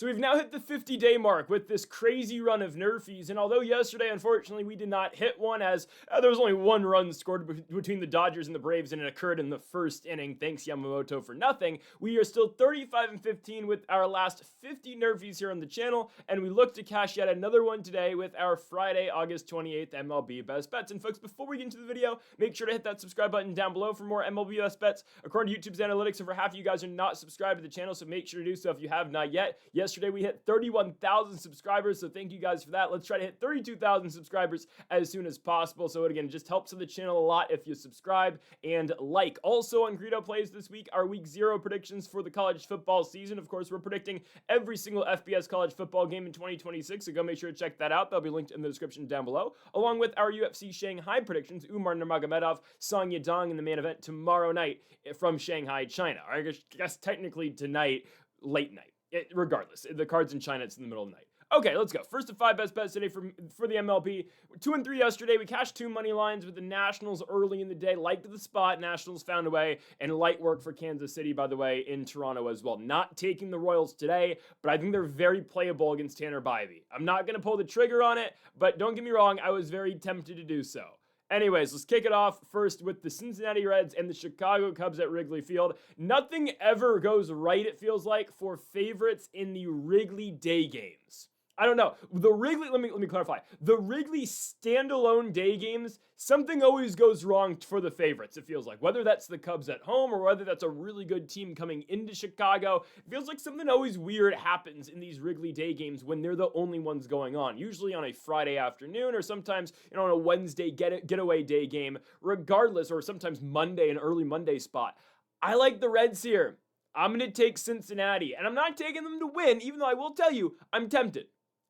So we've now hit the 50-day mark with this crazy run of Nrfis, and although yesterday, unfortunately, we did not hit one as there was only one run scored between the Dodgers and the Braves, and it occurred in the first inning, thanks Yamamoto for nothing, we are still 35-15 with our last 50 Nrfis here on the channel, and we look to cash yet another one today with our Friday, August 28th MLB Best Bets. And folks, before we get into the video, make sure to hit that subscribe button down below for more MLB Best Bets. According to YouTube's analytics, over half of you guys are not subscribed to the channel, so make sure to do so if you have not yet. Yesterday we hit 31,000 subscribers, so thank you guys for that. Let's try to hit 32,000 subscribers as soon as possible. So again, it just helps the channel a lot if you subscribe and like. Also on Greedo Plays this week, our week 0 predictions for the college football season. Of course, we're predicting every single FBS college football game in 2026, so go make sure to check that out. That'll be linked in the description down below, along with our UFC Shanghai predictions, Umar Nurmagomedov, Song Yadong in the main event tomorrow night from Shanghai, China. Or I guess technically tonight, late night. Regardless, the card's in China, it's in the middle of the night. Okay, let's go. First of 5 best bets today for the MLB. 2 and 3 yesterday. We cashed 2 money lines with the Nationals early in the day. Liked the spot. Nationals found a way, and light work for Kansas City, by the way, in Toronto as well. Not taking the Royals today, but I think they're very playable against Tanner Bybee. I'm not going to pull the trigger on it, but don't get me wrong, I was very tempted to do so. Anyways, let's kick it off first with the Cincinnati Reds and the Chicago Cubs at Wrigley Field. Nothing ever goes right, it feels like, for favorites in the Wrigley day games. I don't know. The Wrigley, let me clarify. The Wrigley standalone day games, something always goes wrong for the favorites, it feels like. Whether that's the Cubs at home or whether that's a really good team coming into Chicago, it feels like something always weird happens in these Wrigley day games when they're the only ones going on. Usually on a Friday afternoon or sometimes, on a Wednesday getaway day game, regardless, or sometimes Monday, an early Monday spot. I like the Reds here. I'm going to take Cincinnati, and I'm not taking them to win, even though I will tell you, I'm tempted.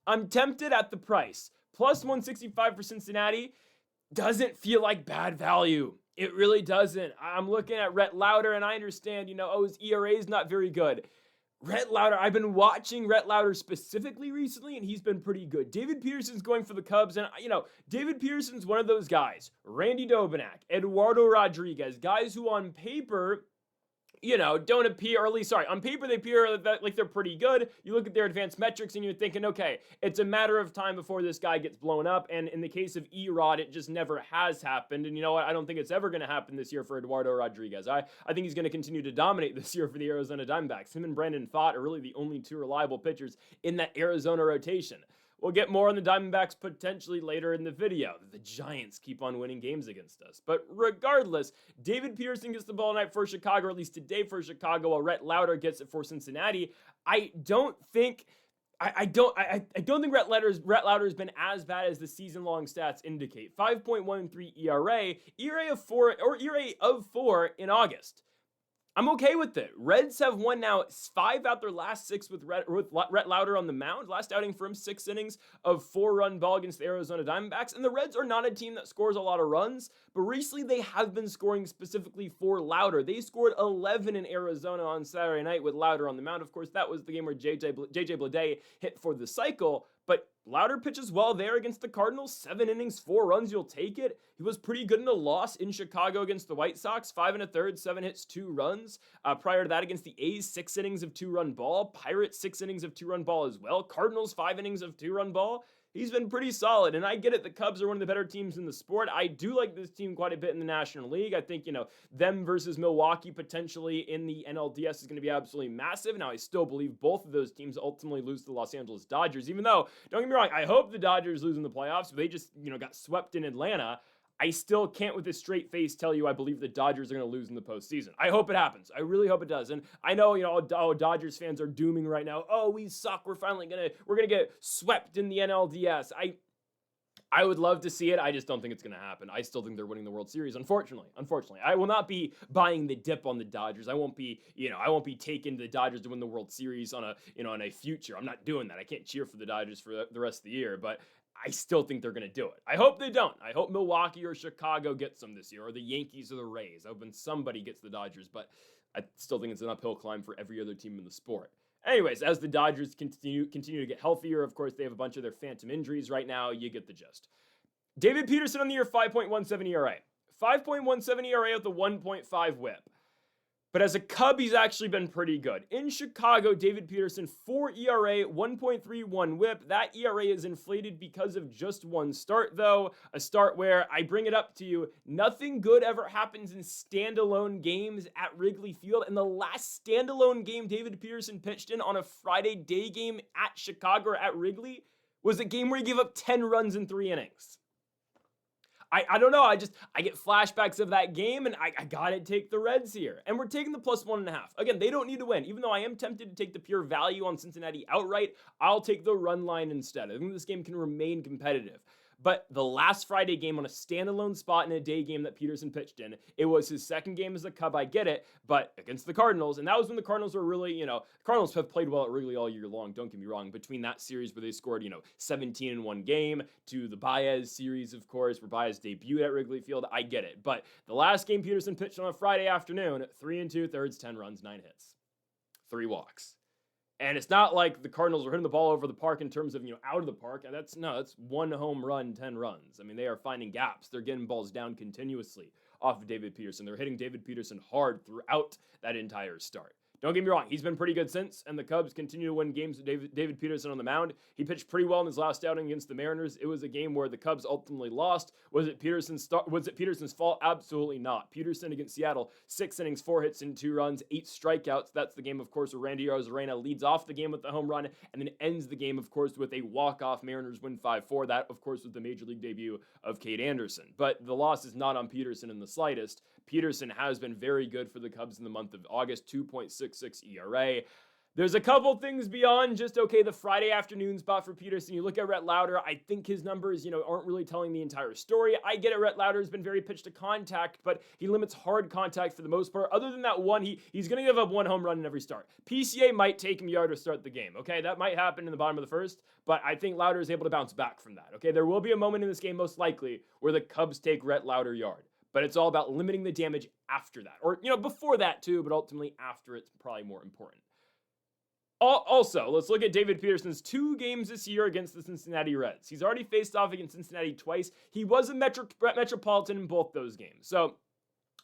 I'm tempted at the price. Plus 165 for Cincinnati doesn't feel like bad value. It really doesn't. I'm looking at Rhett Lauder, and I understand, his ERA is not very good. Rhett Lauder, I've been watching Rhett Lauder specifically recently, and he's been pretty good. David Peterson's going for the Cubs, and, David Peterson's one of those guys. Randy Dobnak, Eduardo Rodriguez, guys who on paper don't appear, or at least, on paper they appear like they're pretty good. You look at their advanced metrics and you're thinking, okay, it's a matter of time before this guy gets blown up. And in the case of Erod, it just never has happened. And you know what? I don't think it's ever going to happen this year for Eduardo Rodriguez. I think he's going to continue to dominate this year for the Arizona Diamondbacks. Him and Brandon Pfaadt are really the only 2 reliable pitchers in that Arizona rotation. We'll get more on the Diamondbacks potentially later in the video. The Giants keep on winning games against us. But regardless, David Peterson gets the ball tonight for Chicago, or at least today for Chicago, while Rhett Lauder gets it for Cincinnati. I don't think Rhett Lauder has been as bad as the season-long stats indicate. 5.13 ERA, ERA of 4 in August. I'm okay with it. Reds have won now 5 out their last 6 with Rhett Lauder on the mound. Last outing for him, 6 innings of 4-run ball against the Arizona Diamondbacks. And the Reds are not a team that scores a lot of runs, but recently they have been scoring specifically for Lauder. They scored 11 in Arizona on Saturday night with Lauder on the mound. Of course, that was the game where JJ Bleday hit for the cycle, but Lauder pitches well there against the Cardinals. 7 innings, 4 runs, you'll take it. He was pretty good in a loss in Chicago against the White Sox. 5 1/3, 7 hits, 2 runs. Prior to that against the A's, 6 innings of 2-run ball. Pirates, 6 innings of 2-run ball as well. Cardinals, 5 innings of 2-run ball. He's been pretty solid, and I get it. The Cubs are one of the better teams in the sport. I do like this team quite a bit in the National League. I think, them versus Milwaukee potentially in the NLDS is going to be absolutely massive. Now, I still believe both of those teams ultimately lose to the Los Angeles Dodgers, even though, don't get me wrong, I hope the Dodgers lose in the playoffs, but they just, got swept in Atlanta. I still can't with a straight face tell you I believe the Dodgers are going to lose in the postseason. I hope it happens. I really hope it does. And I know, Dodgers fans are dooming right now. Oh, we suck. We're going to get swept in the NLDS. I would love to see it. I just don't think it's going to happen. I still think they're winning the World Series, unfortunately. I will not be buying the dip on the Dodgers. I won't be taking the Dodgers to win the World Series on a future. I'm not doing that. I can't cheer for the Dodgers for the rest of the year, but I still think they're going to do it. I hope they don't. I hope Milwaukee or Chicago gets them this year, or the Yankees or the Rays. I hope somebody gets the Dodgers, but I still think it's an uphill climb for every other team in the sport. Anyways, as the Dodgers continue to get healthier, of course, they have a bunch of their phantom injuries right now. You get the gist. David Peterson on the year, 5.17 ERA. 5.17 ERA with a 1.5 whip. But as a Cub, he's actually been pretty good. In Chicago, David Peterson, 4 ERA, 1.31 whip. That ERA is inflated because of just one start, though. A start where, I bring it up to you, nothing good ever happens in standalone games at Wrigley Field. And the last standalone game David Peterson pitched in on a Friday day game at Chicago or at Wrigley was a game where he gave up 10 runs in 3 innings. I don't know. I get flashbacks of that game, and I gotta take the Reds here. And we're taking the +1.5. Again, they don't need to win. Even though I am tempted to take the pure value on Cincinnati outright, I'll take the run line instead. I think this game can remain competitive. But the last Friday game on a standalone spot in a day game that Peterson pitched in, it was his second game as a Cub, I get it, but against the Cardinals, and that was when the Cardinals were really, Cardinals have played well at Wrigley all year long, don't get me wrong, between that series where they scored, 17 in one game, to the Baez series, of course, where Baez debuted at Wrigley Field, I get it. But the last game Peterson pitched on a Friday afternoon, 3 2/3, 10 runs, 9 hits, 3 walks. And it's not like the Cardinals are hitting the ball over the park in terms of, out of the park. That's 1 home run, 10 runs. I mean, they are finding gaps. They're getting balls down continuously off of David Peterson. They're hitting David Peterson hard throughout that entire start. Don't get me wrong, he's been pretty good since, and the Cubs continue to win games with David Peterson on the mound. He pitched pretty well in his last outing against the Mariners. It was a game where the Cubs ultimately lost. Was it Peterson's fault? Absolutely not. Peterson against Seattle, 6 innings, 4 hits, and 2 runs, 8 strikeouts. That's the game, of course, where Randy Arozarena leads off the game with the home run, and then ends the game, of course, with a walk-off. Mariners win 5-4. That, of course, was the Major League debut of Cade Anderson. But the loss is not on Peterson in the slightest. Peterson has been very good for the Cubs in the month of August, 2.66 ERA. There's a couple things beyond just, the Friday afternoon spot for Peterson. You look at Rhett Lauder, I think his numbers, aren't really telling the entire story. I get it, Rhett Lauder has been very pitch to contact, but he limits hard contact for the most part. Other than that one, he's going to give up 1 home run in every start. PCA might take him yard to start the game, That might happen in the bottom of the first, but I think Lauder is able to bounce back from that, There will be a moment in this game, most likely, where the Cubs take Rhett Lauder yard. But it's all about limiting the damage after that. Or, before that too, but ultimately after it's probably more important. Also, let's look at David Peterson's 2 games this year against the Cincinnati Reds. He's already faced off against Cincinnati twice. He was a Metropolitan in both those games. So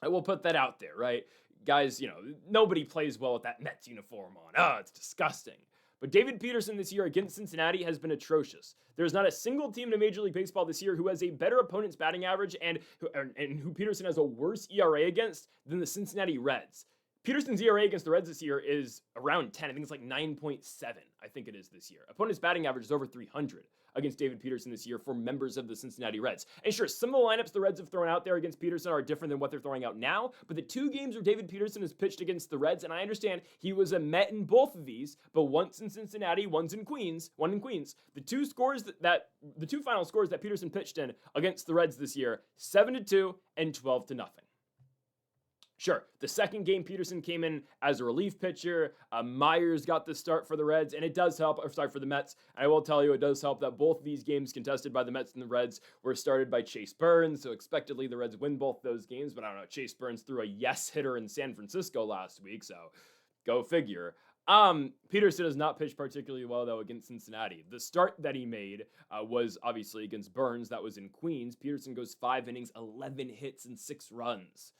I will put that out there, right? Guys, nobody plays well with that Mets uniform on. Oh, it's disgusting. But David Peterson this year against Cincinnati has been atrocious. There's not a single team in Major League Baseball this year who has a better opponent's batting average and who Peterson has a worse ERA against than the Cincinnati Reds. Peterson's ERA against the Reds this year is around 10. I think it's like 9.7, I think it is this year. Opponent's batting average is over 300 against David Peterson this year for members of the Cincinnati Reds. And sure, some of the lineups the Reds have thrown out there against Peterson are different than what they're throwing out now, but the 2 games where David Peterson has pitched against the Reds, and I understand he was a Met in both of these, but once in Cincinnati, one in Queens. The 2 final scores that Peterson pitched in against the Reds this year, 7-2 and 12-0. Sure, the second game Peterson came in as a relief pitcher. Myers got the start for the Reds, and it does help, for the Mets. And I will tell you, it does help that both these games contested by the Mets and the Reds were started by Chase Burns, so expectedly the Reds win both those games, but I don't know, Chase Burns threw a yes hitter in San Francisco last week, so go figure. Peterson has not pitched particularly well, though, against Cincinnati. The start that he made was obviously against Burns. That was in Queens. Peterson goes 5 innings, 11 hits, and 6 runs.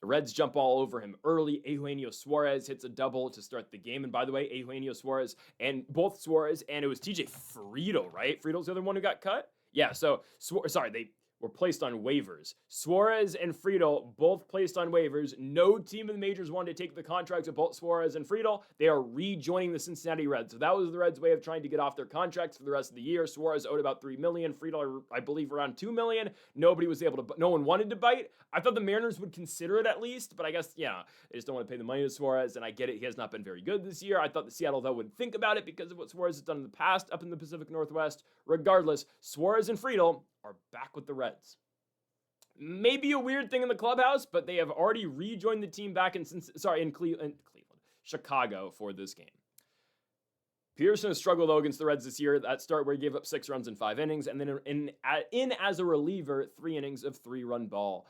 The Reds jump all over him early. Eugenio Suarez hits a double to start the game. And by the way, Eugenio Suarez and it was TJ Friedl, right? Friedel's the other one who got cut? Yeah, so, they were placed on waivers. Suarez and Friedl both placed on waivers. No team in the majors wanted to take the contracts of both Suarez and Friedl. They are rejoining the Cincinnati Reds. So that was the Reds' way of trying to get off their contracts for the rest of the year. Suarez owed about $3 million. Friedl, I believe, around $2 million. No one wanted to bite. I thought the Mariners would consider it at least, but I guess, they just don't want to pay the money to Suarez, and I get it. He has not been very good this year. I thought the Seattle, though, would think about it because of what Suarez has done in the past up in the Pacific Northwest. Regardless, Suarez and Friedl are back with the Reds. Maybe a weird thing in the clubhouse, but they have already rejoined the team back in Chicago for this game. Peterson has struggled, though, against the Reds this year. That start where he gave up 6 runs in 5 innings, and then in as a reliever, 3 innings of 3-run ball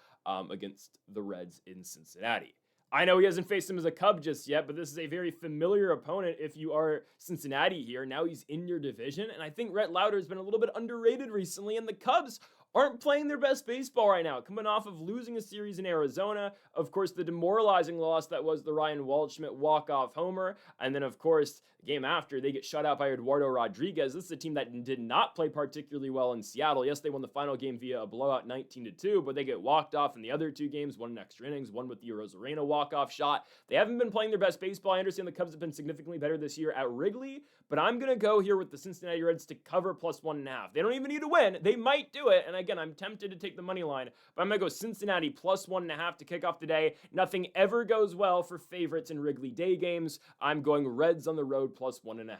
against the Reds in Cincinnati. I know he hasn't faced him as a Cub just yet, but this is a very familiar opponent if you are Cincinnati here. Now he's in your division, and I think Rhett Lauder has been a little bit underrated recently, and the Cubs aren't playing their best baseball right now, coming off of losing a series in Arizona. Of course, the demoralizing loss that was the Ryan Waldschmidt walk-off homer. And then, of course, the game after, they get shut out by Eduardo Rodriguez. This is a team that did not play particularly well in Seattle. Yes, they won the final game via a blowout 19-2, but they get walked off in the other two games, one in extra innings, one with the Rosarena walk-off shot. They haven't been playing their best baseball. I understand the Cubs have been significantly better this year at Wrigley, but I'm going to go here with the Cincinnati Reds to cover +1.5. They don't even need to win. They might do it, and again, I'm tempted to take the money line, but I'm going to go Cincinnati +1.5 to kick off the day. Nothing ever goes well for favorites in Wrigley Day games. I'm going Reds on the road +1.5.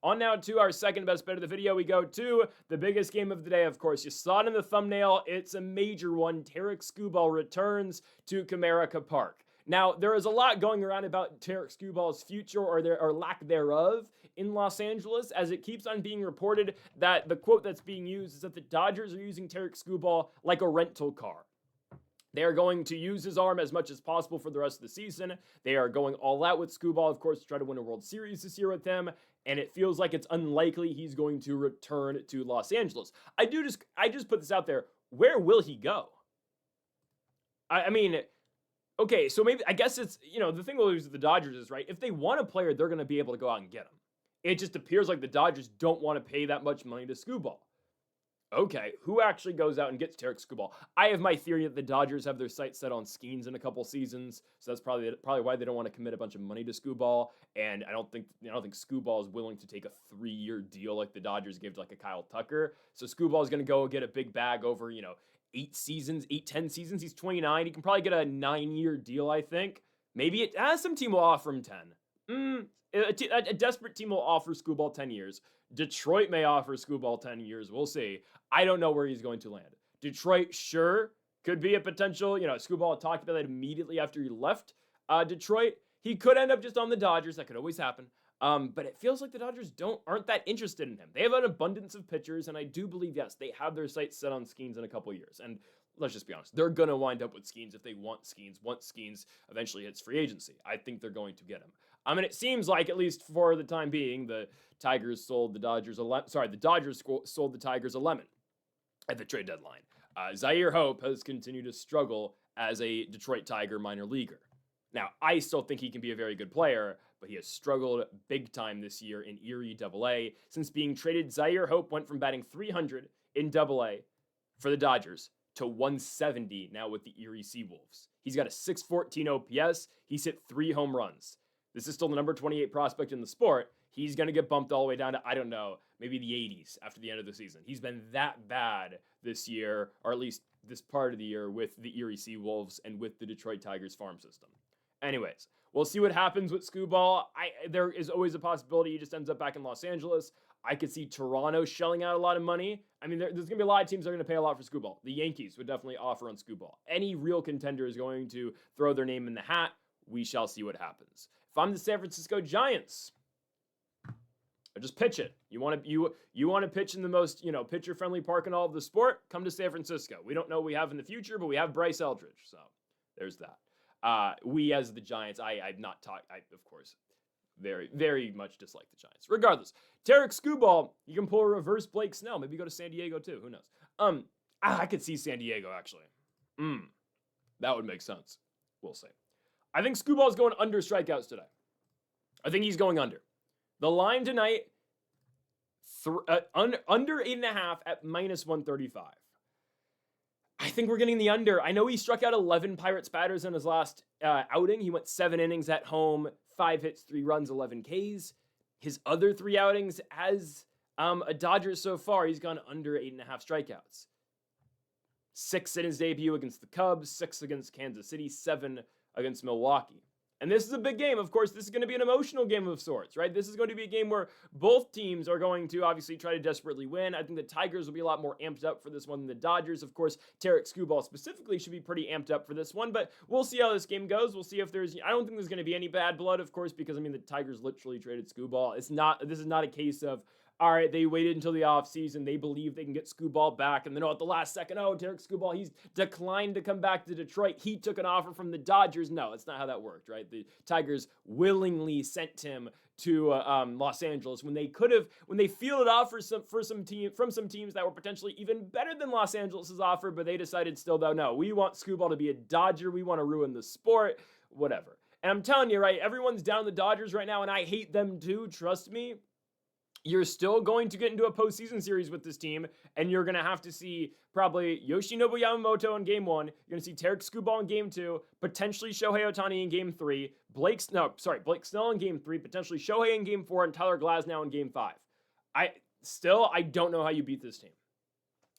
On now to our second best bet of the video, we go to the biggest game of the day, of course. You saw it in the thumbnail. It's a major one. Tarik Skubal returns to Comerica Park. Now, there is a lot going around about Tarik Skubal's future or lack thereof in Los Angeles, as it keeps on being reported that the quote that's being used is that the Dodgers are using Tarik Skubal like a rental car. They are going to use his arm as much as possible for the rest of the season. They are going all out with Skubal, of course, to try to win a World Series this year with him, and it feels like it's unlikely he's going to return to Los Angeles. I just put this out there. Where will he go? I mean, okay, so maybe, I guess it's, the thing with the Dodgers is, right, if they want a player, they're going to be able to go out and get him. It just appears like the Dodgers don't want to pay that much money to Skubal. Okay, who actually goes out and gets Tarik Skubal? I have my theory that the Dodgers have their sights set on Skeens in a couple seasons, so that's probably why they don't want to commit a bunch of money to Skubal. And I don't think Skubal is willing to take a 3-year deal like the Dodgers gave to like a Kyle Tucker. So Skubal is going to go get a big bag over 10 seasons. He's 29. He can probably get a 9-year deal, I think. Maybe some team will offer him 10. A desperate team will offer Skubal 10 years. Detroit may offer Skubal 10 years. We'll see. I don't know where he's going to land. Detroit, sure, could be a potential. Skubal talked about that immediately after he left Detroit. He could end up just on the Dodgers. That could always happen. But it feels like the Dodgers aren't that interested in him. They have an abundance of pitchers, and I do believe, yes, they have their sights set on Skeens in a couple years. And let's just be honest, they're going to wind up with Skeens if they want Skeens. Once Skeens eventually hits free agency, I think they're going to get him. It seems like, at least for the time being, the Dodgers sold the Tigers a lemon at the trade deadline. Zaire Hope has continued to struggle as a Detroit Tiger minor leaguer. Now, I still think he can be a very good player, but he has struggled big time this year in Erie AA. Since being traded, Zaire Hope went from batting .300 in AA for the Dodgers to 170 now with the Erie Seawolves. He's got a .614 OPS. He's hit 3 home runs. This is still the number 28 prospect in the sport. He's going to get bumped all the way down to, I don't know, maybe the 80s after the end of the season. He's been that bad this year, or at least this part of the year, with the Erie Seawolves and with the Detroit Tigers farm system. Anyways, we'll see what happens with Skubal. There is always a possibility he just ends up back in Los Angeles. I could see Toronto shelling out a lot of money. There's going to be a lot of teams that are going to pay a lot for Skubal. The Yankees would definitely offer on Skubal. Any real contender is going to throw their name in the hat. We shall see what happens. If I'm the San Francisco Giants, I just pitch it. You want to pitch in the most, pitcher-friendly park in all of the sport? Come to San Francisco. We don't know what we have in the future, but we have Bryce Eldridge. So there's that. We as the Giants, I've not talked, of course, very, very much dislike the Giants. Regardless, Tarik Skubal, you can pull a reverse Blake Snell. Maybe go to San Diego too. Who knows? I could see San Diego actually. That would make sense. We'll see. I think Skubal is going under strikeouts today. I think he's going under. The line tonight, under 8.5 at -135. I think we're getting the under. I know he struck out 11 Pirates batters in his last outing. He went 7 innings at home, 5 hits, 3 runs, 11 Ks. His other 3 outings as a Dodger so far, he's gone under 8.5 strikeouts. 6 in his debut against the Cubs, 6 against Kansas City, 7 against Milwaukee. And this is a big game. Of course, this is going to be an emotional game of sorts, right? This is going to be a game where both teams are going to obviously try to desperately win. I think the Tigers will be a lot more amped up for this one than the Dodgers. Of course, Tarik Skubal specifically should be pretty amped up for this one, but we'll see how this game goes. We'll see if I don't think there's going to be any bad blood, of course, because, the Tigers literally traded Skubal. This is not a case of, all right, they waited until the offseason. They believe they can get Skubal back. And then at the last second, Tarik Skubal, he's declined to come back to Detroit. He took an offer from the Dodgers. No, that's not how that worked, right? The Tigers willingly sent him to Los Angeles when they could have, when they fielded off from some teams that were potentially even better than Los Angeles's offer, but they decided still though, no, we want Scooball to be a Dodger, we want to ruin the sport, whatever. And I'm telling you, right, everyone's down the Dodgers right now, and I hate them too, trust me. You're still going to get into a postseason series with this team, and you're going to have to see probably Yoshinobu Yamamoto in Game 1. You're going to see Tarik Skubal in Game 2, potentially Shohei Ohtani in Game 3, Blake Snell in Game 3, potentially Shohei in Game 4, and Tyler Glasnow in Game 5. I don't know how you beat this team.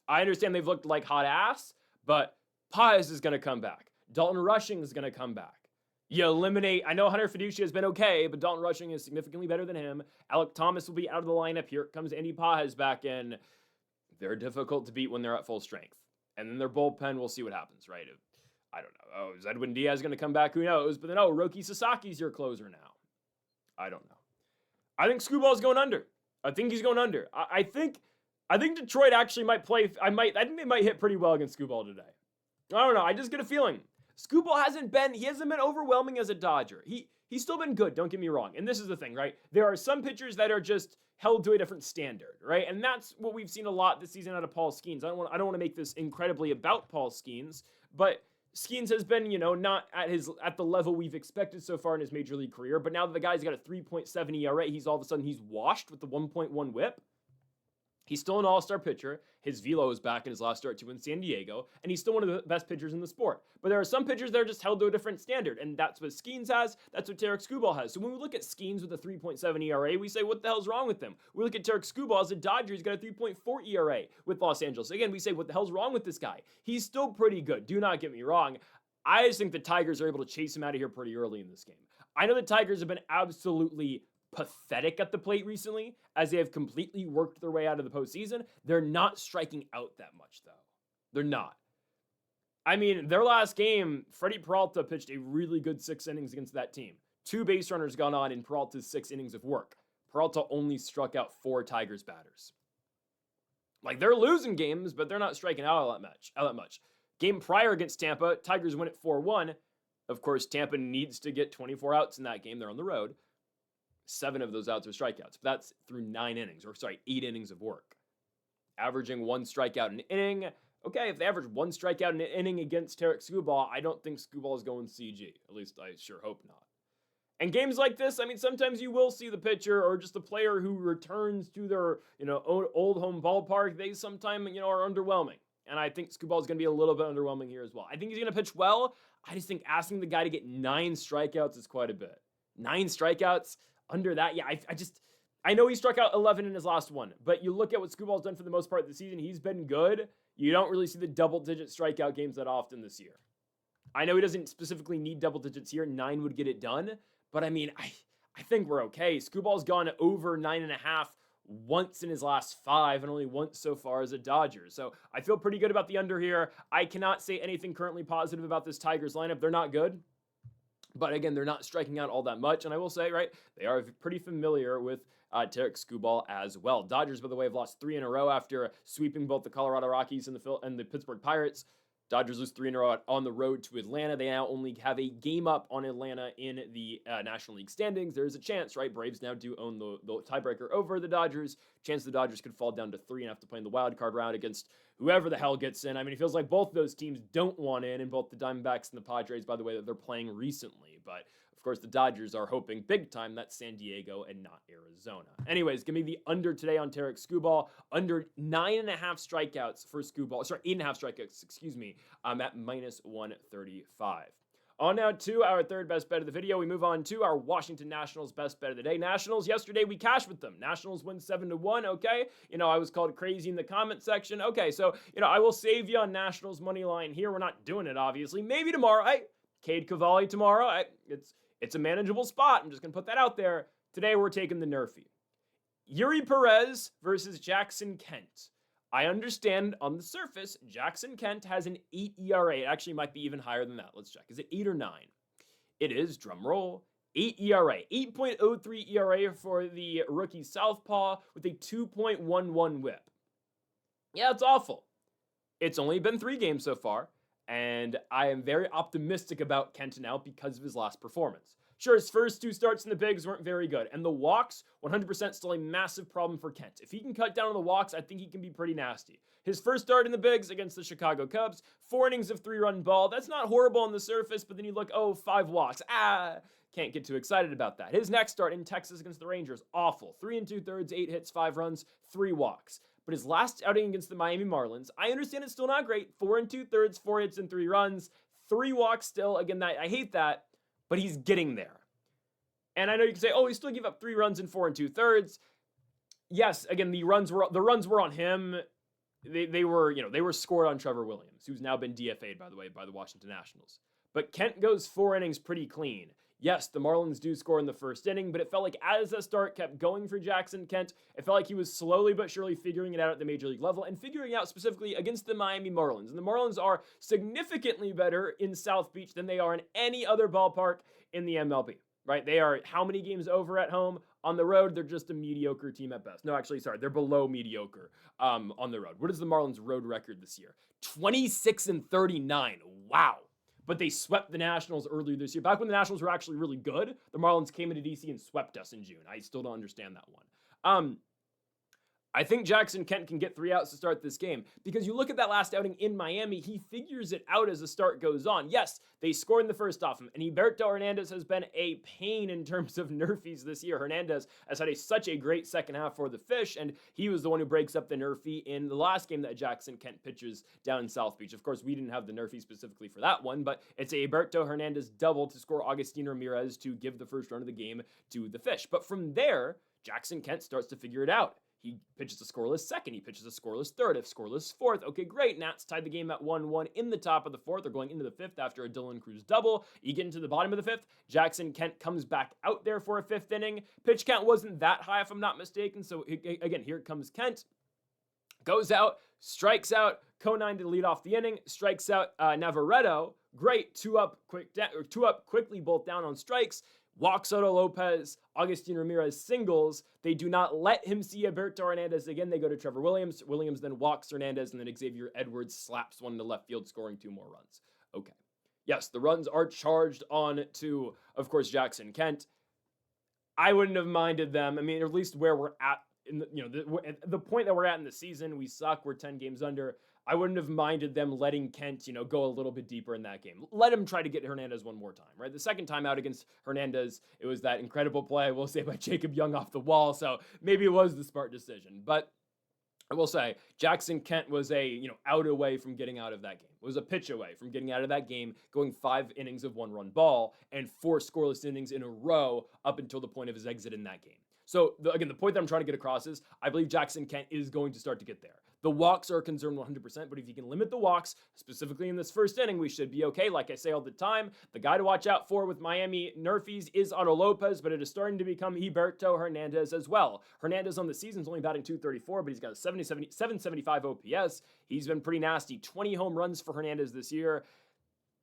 I understand they've looked like hot ass, but Paz is going to come back. Dalton Rushing is going to come back. You eliminate, I know Hunter Fiducia has been okay, but Dalton Rushing is significantly better than him. Alec Thomas will be out of the lineup. Here comes Andy Paz back in. They're difficult to beat when they're at full strength. And then their bullpen, we'll see what happens, right? I don't know. Oh, is Edwin Diaz going to come back? Who knows? But then, Roki Sasaki's your closer now. I don't know. I think Scooball's going under. I think he's going under. I think Detroit actually might play. I think they might hit pretty well against Scooball today. I don't know. I just get a feeling. Scooball hasn't been overwhelming as a Dodger. He's still been good, don't get me wrong. And this is the thing, right? There are some pitchers that are just held to a different standard, right? And that's what we've seen a lot this season out of Paul Skeens. I don't want to make this incredibly about Paul Skeens, but Skeens has been, not at the level we've expected so far in his major league career. But now that the guy's got a 3.7 ERA, he's all of a sudden washed with the 1.1 WHIP. He's still an all-star pitcher. His velo is back in his last start too in San Diego, and he's still one of the best pitchers in the sport. But there are some pitchers that are just held to a different standard, and that's what Skeens has, that's what Tarik Skubal has. So when we look at Skeens with a 3.7 ERA, we say, what the hell's wrong with him? We look at Tarik Skubal as a Dodger, he's got a 3.4 ERA with Los Angeles. Again, we say, what the hell's wrong with this guy? He's still pretty good, do not get me wrong. I just think the Tigers are able to chase him out of here pretty early in this game. I know the Tigers have been absolutely pathetic at the plate recently, as they have completely worked their way out of the postseason. They're not striking out that much, though. They're not. I mean, their last game, Freddie Peralta pitched a really good 6 innings against that team. 2 base runners gone on in Peralta's 6 innings of work. Peralta only struck out 4 Tigers batters. Like, they're losing games, but they're not striking out all that much. Game prior against Tampa, Tigers win at 4-1. Of course, Tampa needs to get 24 outs in that game. They're on the road. 7 of those outs are strikeouts. But that's through 8 innings of work. Averaging 1 strikeout an inning. Okay, if they average 1 strikeout in an inning against Tarik Skubal, I don't think Skubal is going CG. At least I sure hope not. And games like this, I mean, sometimes you will see the pitcher or just the player who returns to their, old home ballpark. They sometimes, are underwhelming. And I think Skubal is going to be a little bit underwhelming here as well. I think he's going to pitch well. I just think asking the guy to get 9 strikeouts is quite a bit. 9 strikeouts under that, yeah, I know he struck out 11 in his last one, but you look at what Skubal's done for the most part of the season, he's been good. You don't really see the double-digit strikeout games that often this year. I know he doesn't specifically need double digits here. 9 would get it done, but I mean, I think we're okay. Skubal's gone over 9.5 once in his last 5 and only once so far as a Dodger. So I feel pretty good about the under here. I cannot say anything currently positive about this Tigers lineup. They're not good. But again, they're not striking out all that much. And I will say, right, they are pretty familiar with Tarik Skubal as well. Dodgers, by the way, have lost 3 in a row after sweeping both the Colorado Rockies and the Pittsburgh Pirates. Dodgers lose 3 in a row on the road to Atlanta. They now only have a game up on Atlanta in the National League standings. There's a chance, right? Braves now do own the tiebreaker over the Dodgers. Chance the Dodgers could fall down to 3 and have to play in the wild card round against whoever the hell gets in. I mean, it feels like both those teams don't want in both the Diamondbacks and the Padres, by the way, that they're playing recently. But of course, the Dodgers are hoping big time that's San Diego and not Arizona. Anyways, give me the under today on Tarik Skubal. Under 9.5 strikeouts for Skubal. Sorry, 8.5 strikeouts, excuse me, at minus 135. On now to our third best bet of the video. We move on to our Washington Nationals best bet of the day. Nationals, yesterday we cashed with them. Nationals win 7-1, okay? I was called crazy in the comment section. Okay, so, I will save you on Nationals money line here. We're not doing it, obviously. Maybe tomorrow. Cade Cavalli tomorrow. It's a manageable spot. I'm just going to put that out there. Today we're taking the Nrfi. Yuri Perez versus Jackson Kent. I understand on the surface, Jackson Kent has an 8 ERA. It actually might be even higher than that. Let's check. Is it 8 or 9? It is, drum roll, 8 ERA. 8.03 ERA for the rookie southpaw with a 2.11 whip. Yeah, it's awful. It's only been 3 games so far, and I am very optimistic about Kent now because of his last performance. Sure, his first 2 starts in the bigs weren't very good, and the walks, 100% still a massive problem for Kent. If he can cut down on the walks, I think he can be pretty nasty. His first start in the bigs against the Chicago Cubs, 4 innings of 3-run ball. That's not horrible on the surface, but then you look, 5 walks. Can't get too excited about that. His next start in Texas against the Rangers, awful. 3 2/3, 8 hits, 5 runs, 3 walks. But his last outing against the Miami Marlins, I understand it's still not great. 4 2/3, 4 hits and 3 runs, 3 walks still. Again, I hate that, but he's getting there. And I know you can say, he still gave up 3 runs in 4 2/3. Yes, again, the runs were on him. They were scored on Trevor Williams, who's now been DFA'd, by the way, by the Washington Nationals. But Kent goes 4 innings pretty clean. Yes, the Marlins do score in the first inning, but it felt like as the start kept going for Jackson Kent, it felt like he was slowly but surely figuring it out at the major league level and figuring out specifically against the Miami Marlins. And the Marlins are significantly better in South Beach than they are in any other ballpark in the MLB, right? They are how many games over at home? On the road, they're just a mediocre team at best. No, actually, sorry, they're below mediocre on the road. What is the Marlins' road record this year? 26-39. Wow. But they swept the Nationals earlier this year. Back when the Nationals were actually really good, the Marlins came into DC and swept us in June. I still don't understand that one. I think Jackson Kent can get 3 outs to start this game because you look at that last outing in Miami, he figures it out as the start goes on. Yes, they scored in the first off him, and Humberto Hernandez has been a pain in terms of Nrfis this year. Hernandez has had such a great second half for the Fish, and he was the one who breaks up the Nrfi in the last game that Jackson Kent pitches down in South Beach. Of course, we didn't have the Nrfi specifically for that one, but it's a Humberto Hernandez double to score Agustin Ramirez to give the first run of the game to the Fish. But from there, Jackson Kent starts to figure it out. He pitches a scoreless second. He pitches a scoreless third. If scoreless fourth, okay, great. Nats tied the game at 1-1 in the top of the fourth. They're going into the fifth after a Dylan Cruz double. You get into the bottom of the fifth. Jackson Kent comes back out there for a 5th inning. Pitch count wasn't that high, if I'm not mistaken. So again, here comes Kent. Goes out, strikes out. Conine to lead off the inning. Strikes out Navarreto. Great. Two up quickly, both down on strikes. Walks Soto Lopez, Agustin Ramirez singles. They do not let him see Humberto Hernandez again. They go to Trevor Williams. Williams then walks Hernandez, and then Xavier Edwards slaps one to left field, scoring 2 more runs. Okay. Yes, the runs are charged on to, of course, Jackson Kent. I wouldn't have minded them. I mean, at least where we're at in the point that we're at in the season, we suck. We're 10 games under. I wouldn't have minded them letting Kent, go a little bit deeper in that game. Let him try to get Hernandez one more time, right? The second time out against Hernandez, it was that incredible play, I will say, by Jacob Young off the wall, so maybe it was the smart decision. But I will say, Jackson Kent was out away from getting out of that game. Was a pitch away from getting out of that game, going 5 innings of 1-run ball and 4 scoreless innings in a row up until the point of his exit in that game. So, again, the point that I'm trying to get across is I believe Jackson Kent is going to start to get there. The walks are a concern 100%, but if you can limit the walks, specifically in this first inning, we should be okay. Like I say all the time, the guy to watch out for with Miami Nrfis is Otto Lopez, but it is starting to become Humberto Hernandez as well. Hernandez on the season is only batting .234, but he's got a 775 OPS. He's been pretty nasty. 20 home runs for Hernandez this year.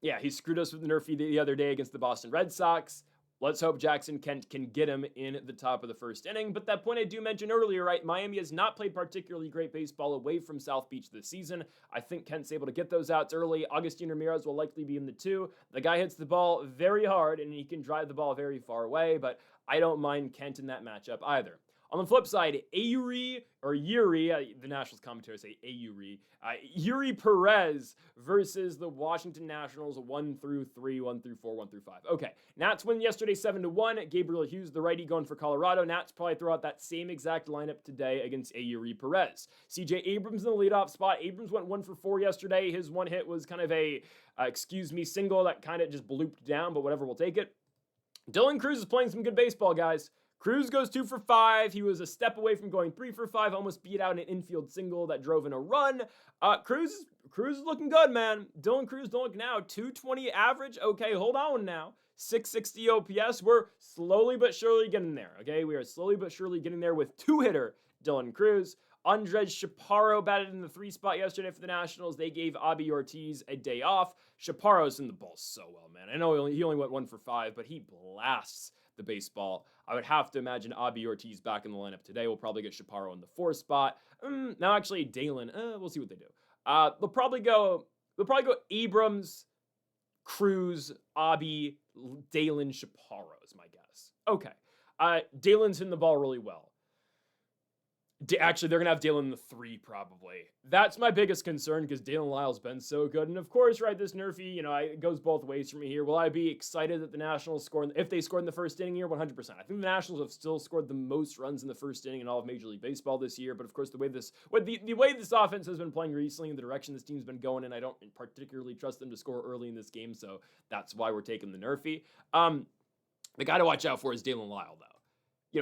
Yeah, he screwed us with the Nrfi the other day against the Boston Red Sox. Let's hope Jackson Kent can get him in the top of the first inning. But that point I do mention earlier, right? Miami has not played particularly great baseball away from South Beach this season. I think Kent's able to get those outs early. Agustin Ramirez will likely be in the 2. The guy hits the ball very hard, and he can drive the ball very far away, but I don't mind Kent in that matchup either. On the flip side, Yuri, the Nationals commentators say Yuri Perez versus the Washington Nationals 1-3, 1-4, 1-5. Okay, Nats win yesterday 7-1. Gabriel Hughes, the righty, going for Colorado. Nats probably throw out that same exact lineup today against Yuri Perez. CJ Abrams in the leadoff spot. Abrams went 1 for 4 yesterday. His one hit was kind of a single that kind of just blooped down, but whatever, we'll take it. Dylan Cruz is playing some good baseball, guys. Cruz goes 2 for 5. He was a step away from going 3 for 5. Almost beat out an infield single that drove in a run. Cruz is looking good, man. Dylan Cruz, don't look now. 220 average. Okay, hold on now. 660 OPS. We're slowly but surely getting there. Okay, we are slowly but surely getting there with 2-hitter Dylan Cruz. Andres Chaparro batted in the 3 spot yesterday for the Nationals. They gave Abby Ortiz a day off. Chaparro's in the ball so well, man. I know he only went 1 for 5, but he blasts the baseball. I would have to imagine Abby Ortiz back in the lineup today. We'll probably get Chaparro in the 4 spot. Now actually Dalen, we'll see what they do. They'll probably go Abrams, Cruz, Abby, Dalen, Chaparro is my guess. Okay. Dalen's hitting the ball really well. Actually, they're going to have Dalen in the 3 probably. That's my biggest concern because Dalen Lyle's been so good. And of course, right, this Nrfi, it goes both ways for me here. Will I be excited that the Nationals score if they scored in the first inning here? 100%. I think the Nationals have still scored the most runs in the first inning in all of Major League Baseball this year. But of course, the way this offense has been playing recently and the direction this team's been going in, I don't particularly trust them to score early in this game. So that's why we're taking the Nrfi. The guy to watch out for is Dalen Lyle, though.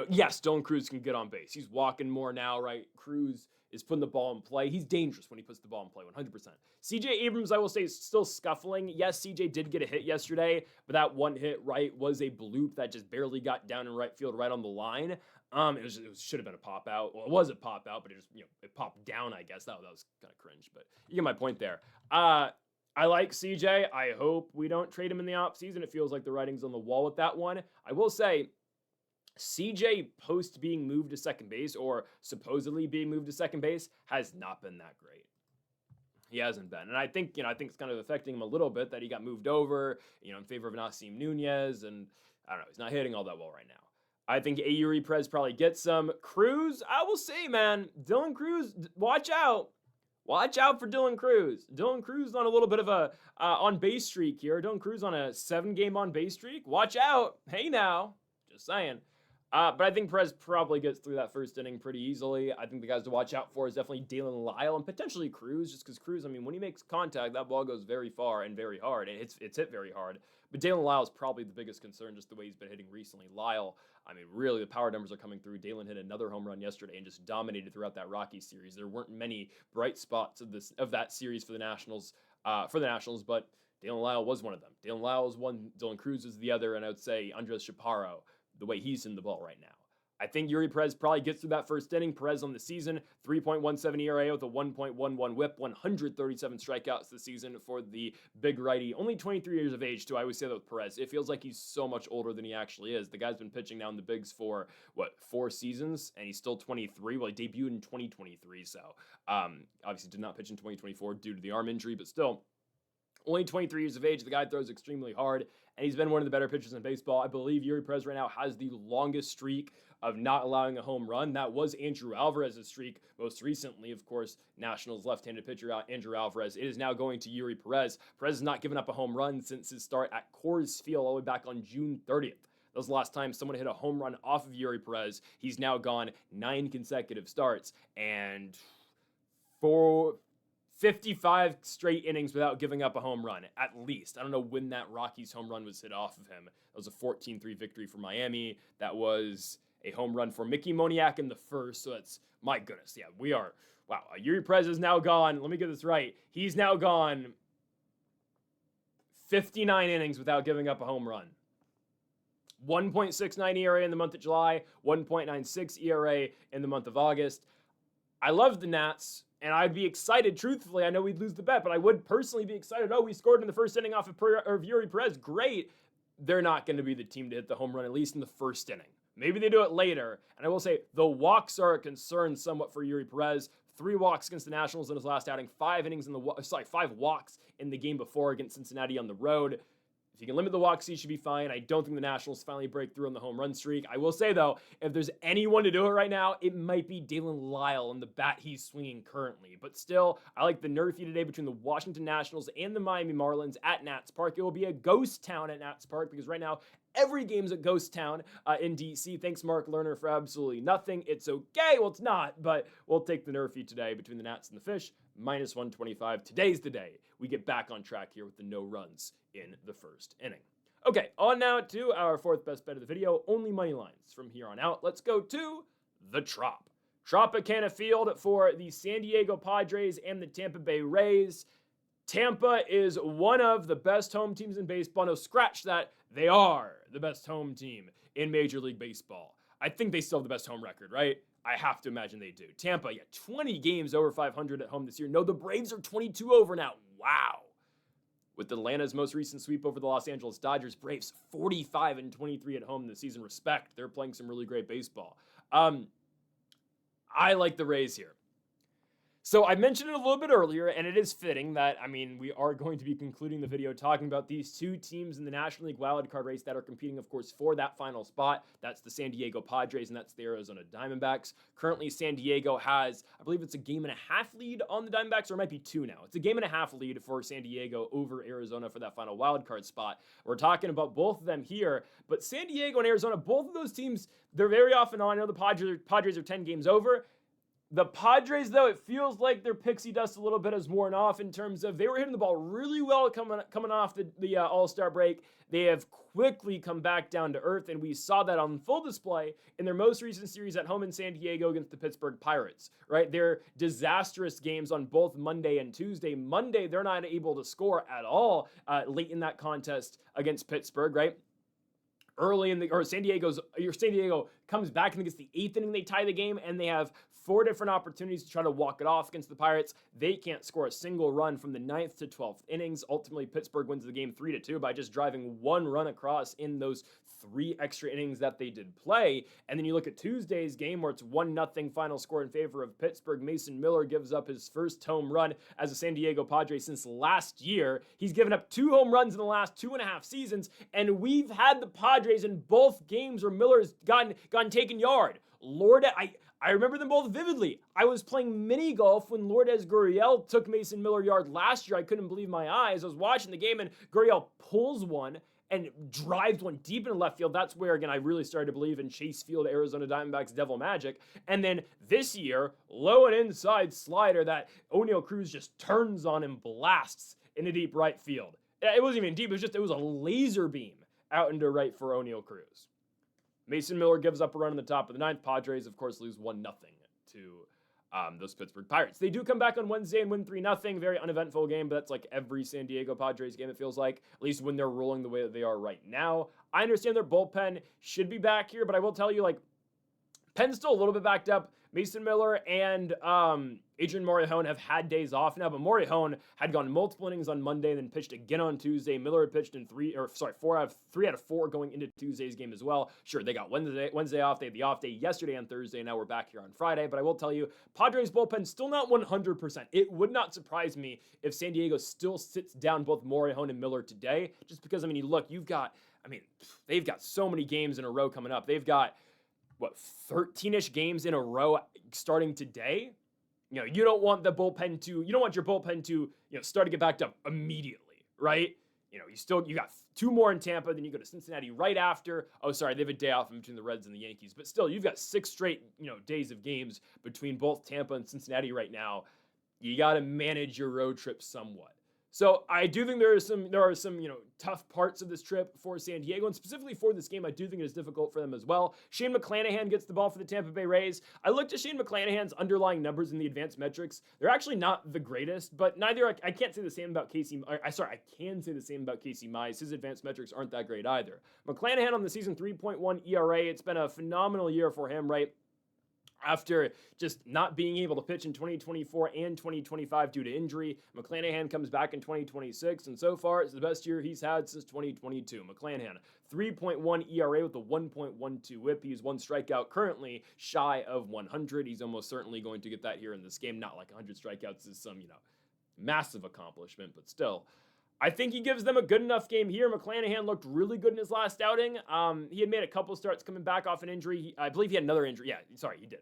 Yes, Dylan Cruz can get on base. He's walking more now, right? Cruz is putting the ball in play. He's dangerous when he puts the ball in play, 100%. CJ Abrams, I will say, is still scuffling. Yes, CJ did get a hit yesterday, but that one hit, right, was a bloop that just barely got down in right field right on the line. It should have been a pop out. Well, it was a pop out, but it just, it popped down, I guess. That was kind of cringe, but you get my point there. I like CJ. I hope we don't trade him in the offseason. It feels like the writing's on the wall with that one. I will say, CJ post being moved to second base or supposedly being moved to second base has not been that great. He hasn't been. And I think it's kind of affecting him a little bit that he got moved over, in favor of Nasim Nunez. And I don't know, he's not hitting all that well right now. I think Yuri Perez probably gets some. Cruz, I will say, man, Dylan Cruz, watch out. Watch out for Dylan Cruz. Dylan Cruz on a little bit of a on-base streak here. Dylan Cruz on a 7-game on-base streak. Watch out. Hey now. Just saying. But I think Perez probably gets through that first inning pretty easily. I think the guys to watch out for is definitely Dalen Lyle and potentially Cruz, just because Cruz, when he makes contact, that ball goes very far and very hard, and it's hit very hard. But Dalen Lyle is probably the biggest concern, just the way he's been hitting recently. Lyle, really, the power numbers are coming through. Dalen hit another home run yesterday and just dominated throughout that Rockies series. There weren't many bright spots of that series for the Nationals, but Dalen Lyle was one of them. Dalen Lyle is one, Dylan Cruz is the other, and I would say Andres Chaparro, the way he's in the ball right now. I think Yuri Perez probably gets through that first inning. Perez on the season, 3.17 ERA with a 1.11 whip, 137 strikeouts this season for the big righty. Only 23 years of age, too. I always say that with Perez. It feels like he's so much older than he actually is. The guy's been pitching now in the bigs for, 4 seasons, and he's still 23. Well, he debuted in 2023, so obviously did not pitch in 2024 due to the arm injury, but still, only 23 years of age. The guy throws extremely hard, and he's been one of the better pitchers in baseball. I believe Yuri Perez right now has the longest streak of not allowing a home run. That was Andrew Alvarez's streak most recently. Of course, Nationals left-handed pitcher Andrew Alvarez. It is now going to Yuri Perez. Perez has not given up a home run since his start at Coors Field all the way back on June 30th. That was the last time someone hit a home run off of Yuri Perez. He's now gone 9 consecutive starts and 55 straight innings without giving up a home run, at least. I don't know when that Rockies home run was hit off of him. That was a 14-3 victory for Miami. That was a home run for Mickey Moniak in the first, so that's, my goodness, yeah, we are, wow, Yuri Perez is now gone, let me get this right, he's now gone 59 innings without giving up a home run. 1.69 ERA in the month of July, 1.96 ERA in the month of August. I love the Nats, and I'd be excited, truthfully. I know we'd lose the bet, but I would personally be excited. Oh, we scored in the first inning off of Yuri Perez. Great. They're not going to be the team to hit the home run, at least in the first inning. Maybe they do it later. And I will say the walks are a concern somewhat for Yuri Perez. 3 walks against the Nationals in his last outing, 5 walks in the game before against Cincinnati on the road. If you can limit the walks, he should be fine. I don't think the Nationals finally break through on the home run streak. I will say, though, if there's anyone to do it right now, it might be Dalen Lyle and the bat he's swinging currently. But still, I like the Nrfi today between the Washington Nationals and the Miami Marlins at Nats Park. It will be a ghost town at Nats Park because right now, every game's a ghost town in D.C. Thanks, Mark Lerner, for absolutely nothing. It's okay. Well, it's not, but we'll take the Nrfi today between the Nats and the Fish. Minus 125. Today's the day we get back on track here with the no runs in the first inning. Okay, on now to our 4th best bet of the video. Only money lines from here on out. Let's go to the Trop. Tropicana Field for the San Diego Padres and the Tampa Bay Rays. Tampa is one of the best home teams in baseball. No, scratch that. They are the best home team in Major League Baseball. I think they still have the best home record, right? I have to imagine they do. Tampa, 20 games over 500 at home this year. No, the Braves are 22 over now. Wow. With Atlanta's most recent sweep over the Los Angeles Dodgers, Braves 45-23 at home this season. Respect. They're playing some really great baseball. I like the Rays here. So I mentioned it a little bit earlier, and it is fitting that, we are going to be concluding the video talking about these two teams in the National League wildcard race that are competing, of course, for that final spot. That's the San Diego Padres, and that's the Arizona Diamondbacks. Currently, San Diego has, I believe it's a 1.5 lead on the Diamondbacks, or it might be 2 now. It's a 1.5 lead for San Diego over Arizona for that final wildcard spot. We're talking about both of them here, but San Diego and Arizona, both of those teams, they're very often on. I know the Padres are 10 games over. The Padres, though, it feels like their pixie dust a little bit has worn off in terms of they were hitting the ball really well coming off the All-Star break. They have quickly come back down to earth, and we saw that on full display in their most recent series at home in San Diego against the Pittsburgh Pirates, right? Their disastrous games on both Monday and Tuesday. Monday, they're not able to score at all late in that contest against Pittsburgh, right? San Diego comes back and gets the 8th inning. They tie the game, and they have 4 different opportunities to try to walk it off against the Pirates. They can't score a single run from the 9th to 12th innings. Ultimately, Pittsburgh wins the game 3-2 by just driving 1 run across in those 3 extra innings that they did play. And then you look at Tuesday's game where it's 1-0 final score in favor of Pittsburgh. Mason Miller gives up his first home run as a San Diego Padre since last year. He's given up 2 home runs in the last 2.5 seasons, and we've had the Padres in both games where Miller's gotten taken yard. I remember them both vividly. I was playing mini golf when Lourdes Gurriel took Mason Miller yard last year. I couldn't believe my eyes. I was watching the game, and Gurriel pulls one and drives one deep into left field. That's where, again, I really started to believe in Chase Field, Arizona Diamondbacks devil magic. And then this year, low and inside slider that O'Neal Cruz just turns on and blasts into deep right field. It wasn't even deep. It was a laser beam out into right for O'Neal Cruz. Mason Miller gives up a run in the top of the 9th. Padres, of course, lose 1-0 to those Pittsburgh Pirates. They do come back on Wednesday and win 3-0. Very uneventful game, but that's like every San Diego Padres game, it feels like, at least when they're rolling the way that they are right now. I understand their bullpen should be back here, but I will tell you, pen's still a little bit backed up. Mason Miller and Adrian Morejon have had days off now, but Morejon had gone multiple innings on Monday and then pitched again on Tuesday. Miller had pitched in 3 out of 4 going into Tuesday's game as well. Sure, they got Wednesday off. They had the off day yesterday and Thursday. Now we're back here on Friday, but I will tell you, Padres bullpen still not 100%. It would not surprise me if San Diego still sits down both Morejon and Miller today, just because, they've got so many games in a row coming up. They've got 13-ish games in a row starting today. You don't want your bullpen to, start to get backed up immediately, right? You got 2 more in Tampa, then you go to Cincinnati right after. Oh, sorry, they have a day off in between the Reds and the Yankees, but still, you've got 6 straight, days of games between both Tampa and Cincinnati right now. You got to manage your road trip somewhat. So I do think there are some tough parts of this trip for San Diego, and specifically for this game, I do think it is difficult for them as well. Shane McClanahan gets the ball for the Tampa Bay Rays. I looked at Shane McClanahan's underlying numbers in the advanced metrics. They're actually not the greatest, but I can't say the same about Casey. I can say the same about Casey Mize. His advanced metrics aren't that great either. McClanahan on the season 3.1 ERA. It's been a phenomenal year for him, right? After just not being able to pitch in 2024 and 2025 due to injury, McClanahan comes back in 2026, and so far it's the best year he's had since 2022. McClanahan, 3.1 ERA with a 1.12 whip. He's 1 strikeout, currently shy of 100. He's almost certainly going to get that here in this game. Not like 100 strikeouts is some, massive accomplishment, but still. I think he gives them a good enough game here. McClanahan looked really good in his last outing. He had made a couple starts coming back off an injury. I believe he had another injury. Yeah, sorry, he did.